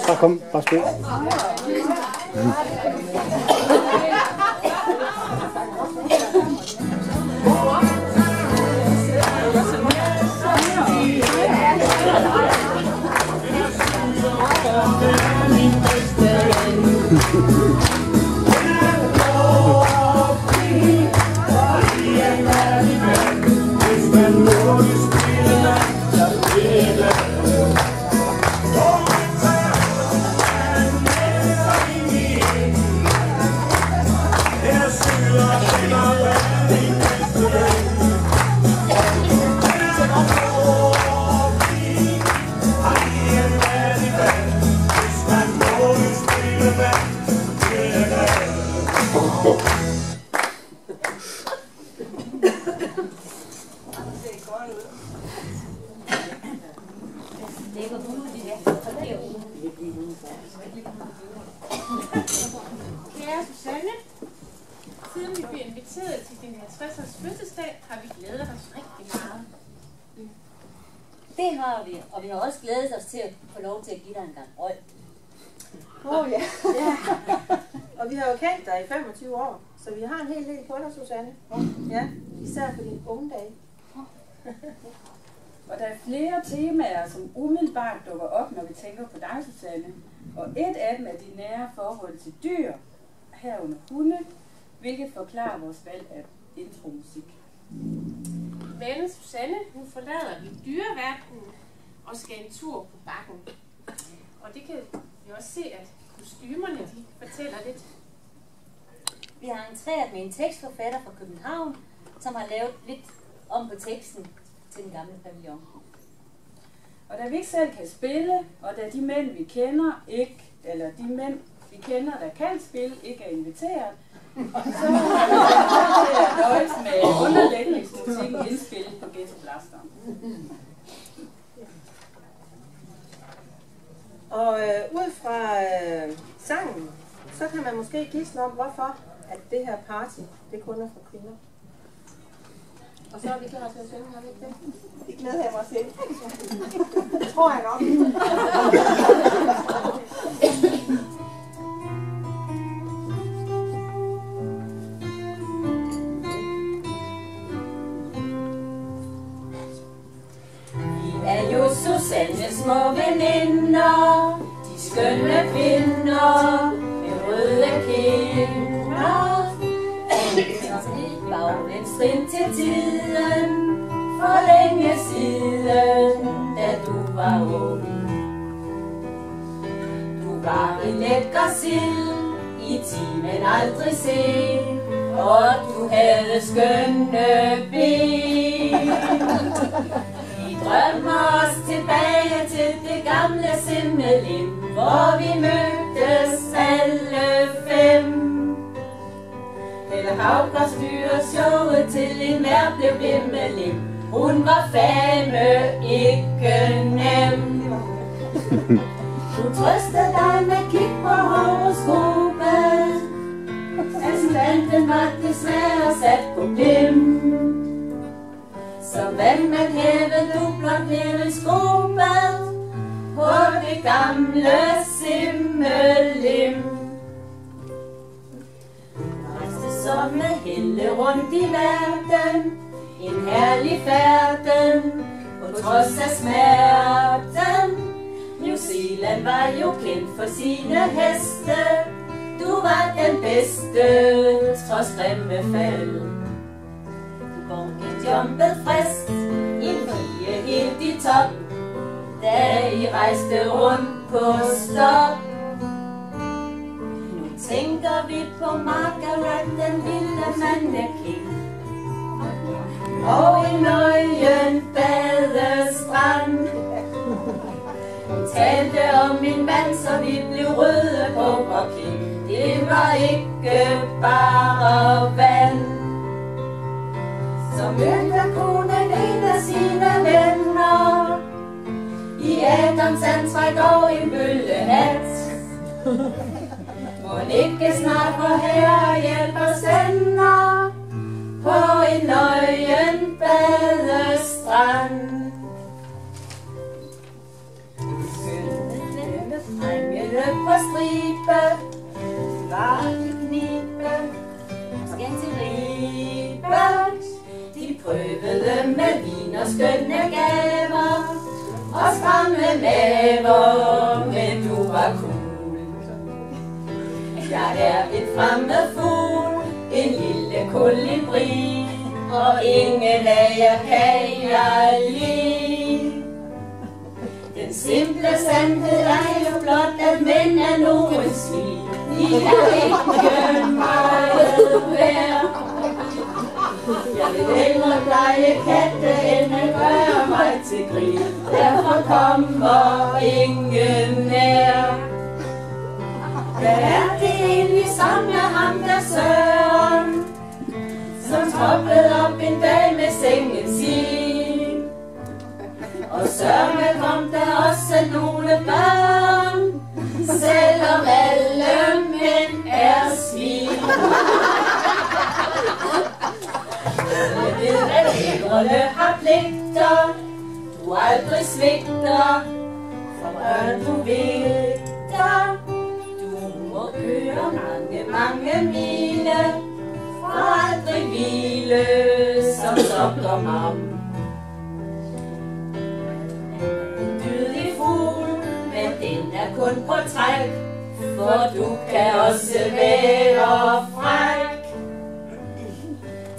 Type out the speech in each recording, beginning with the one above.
Bare kom, bare spil. Kære Susanne, siden vi blev inviteret til din 50-års fødselsdag, har vi glædet os rigtig meget. Det har vi, og vi har også glædet os til at få lov til at give dig en gang røg. Ja. Og vi har jo kendt dig i 25 år, så vi har en hel del på dig, Susanne. Ja, især for dine unge dage. Og der er flere temaer, som umiddelbart dukker op, når vi tænker på dig, Susanne. Og et af dem er de nære forhold til dyr, herunder hunde, hvilket forklarer vores valg af intromusik. Men Susanne, hun forlader i dyreverdenen og skal en tur på bakken. Og det kan vi også se, at kostymerne de fortæller lidt. Vi har entreret med en tekstforfatter fra København, som har lavet lidt om på teksten til den gamle pavillon. Og da vi ikke selv kan spille, og da de mænd, vi kender, ikke, eller de mænd, vi kender, der kan spille, ikke er inviteret, så har vi været til at nøjes med underlægningsmusikken indspillet på Ghetto Blasteren. Og ud fra sangen, så kan man måske gisne om, hvorfor at det her party, det kun er for kvinder. Og så er vi klar til at synge, har vi ikke det? Det glæder jeg mig til. Det tror jeg nok. Vi er jo Susannes små veninder, de skønne kvinder med røde kinder. Baglæns trin til tiden, for længe siden, da du var ung. Du var en lækker sild, i timen aldrig set, og du havde skønne ben. Vi drømmer os tilbage til det gamle Simmelim, hvor vi mødtes alle 5. Helle Havgård styrer showet til en mær blev bimmelim. Hun var fame, ikke nem. Du trøstede dig med kig på horoskopet. Ascendanten var desværre sat på blim. Så vandmand hævede du blot periskopet på det gamle Simmelim. Som med Helle rundt i verden, en herlig færden, på trods af smerten. New Zealand var jo kendt for sine heste, du var den bedste, trods grimme fald. Du bunket jumpet frisk, en frie helt i top, da I rejste rundt på stop. Tænker vi på Margaret, den lille mannequin, og en nøgen badestrand. Hun talte om min mand, så vi blev røde på parking. Det var ikke bare vand. Så mødte konen en af sine venner, i Adams antræk og en bøllehat. Må ikke snart vor Herre hjælper sender på en nøgen badestrand. Skønne og skønne gaver og stramme maver, men du var cool. Jeg er en fremmed fugl, en lille kolibri, og ingen af jer kan jeg lide. Den simple sandhed er jo blot, at mænd er nogen svin. I er ikke meget værd. Jeg vil hellere pleje katte, end at gøre mig til grin. Derfor kommer ingen nær. Hvad er det egentlig, som er ham, der Søren, som troppede op en dag med sengen sin? Og sørme kom der også nogle børn, selvom alle mænd er svin. Jeg ved, at fædrene har pligter, du aldrig svigter, for børn du vigter. Du må køre mange mile, for aldrig hvile, som sokker mam. En dydig fugl, men den er kun på træk, for du kan også være fræk.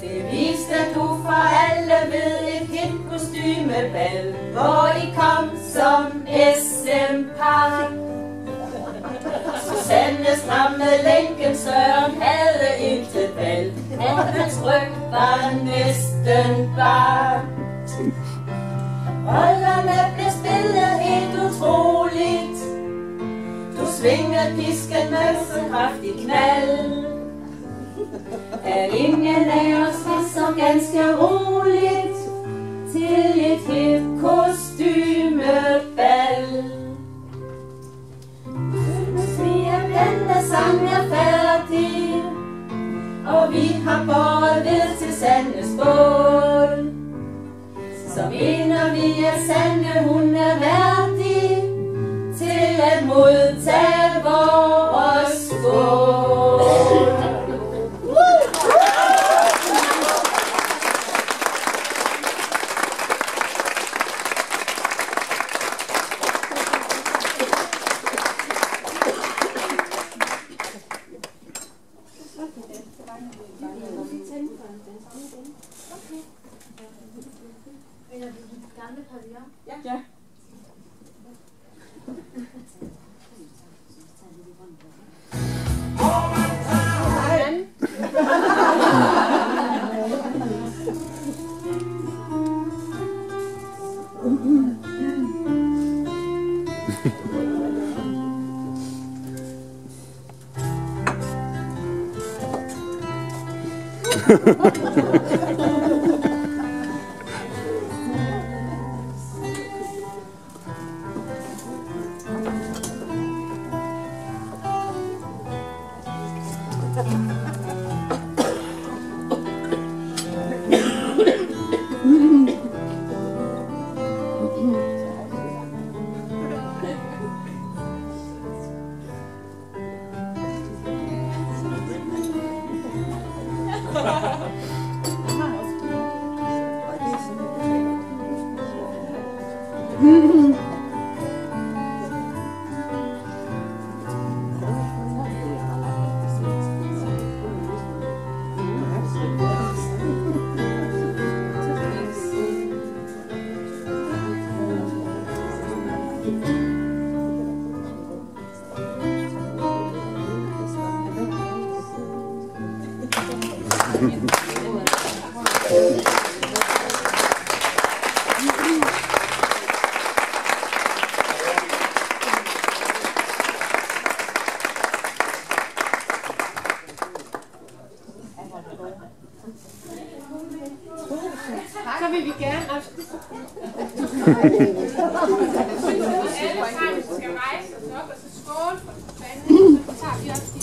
Det viste du for alle ved et hit kostymebal, hvor I kom som SM-par. Susanne strammede lænken, Søren havde intet valg, og hans ryg var næsten bar. Rollerne blev spillet helt utroligt. Du svingede pisken med så kraftig knald, at ingen af os var så ganske roligt til et helt kostymebal. Synes vi, at denne sang er færdig, og vi har båret ved til Sandes bål, så mener vi, at Sande hun er værdig til at modtage vores skål. Ja. Så vil vi gerne også. Alle sammen skal rejse os op og så skål for fanden, så tager vi også de.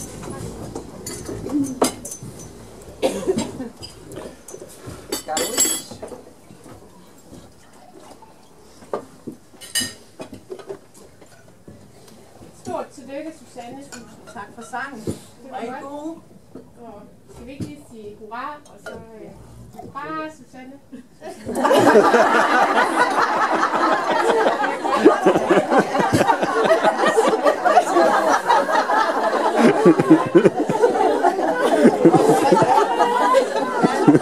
Stort tillykke, Susanne. Tak for sangen. Det var godt. Og skal vi ikke lige sige hurra, og så Bare Susanne.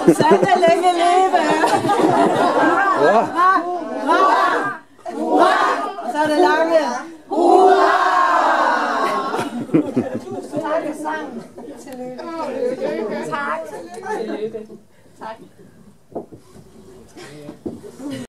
Susanne, længe leve! Og så er det lange. Hurra! Tak for sangen. Tillykke. Tak. Tillykke. Tak.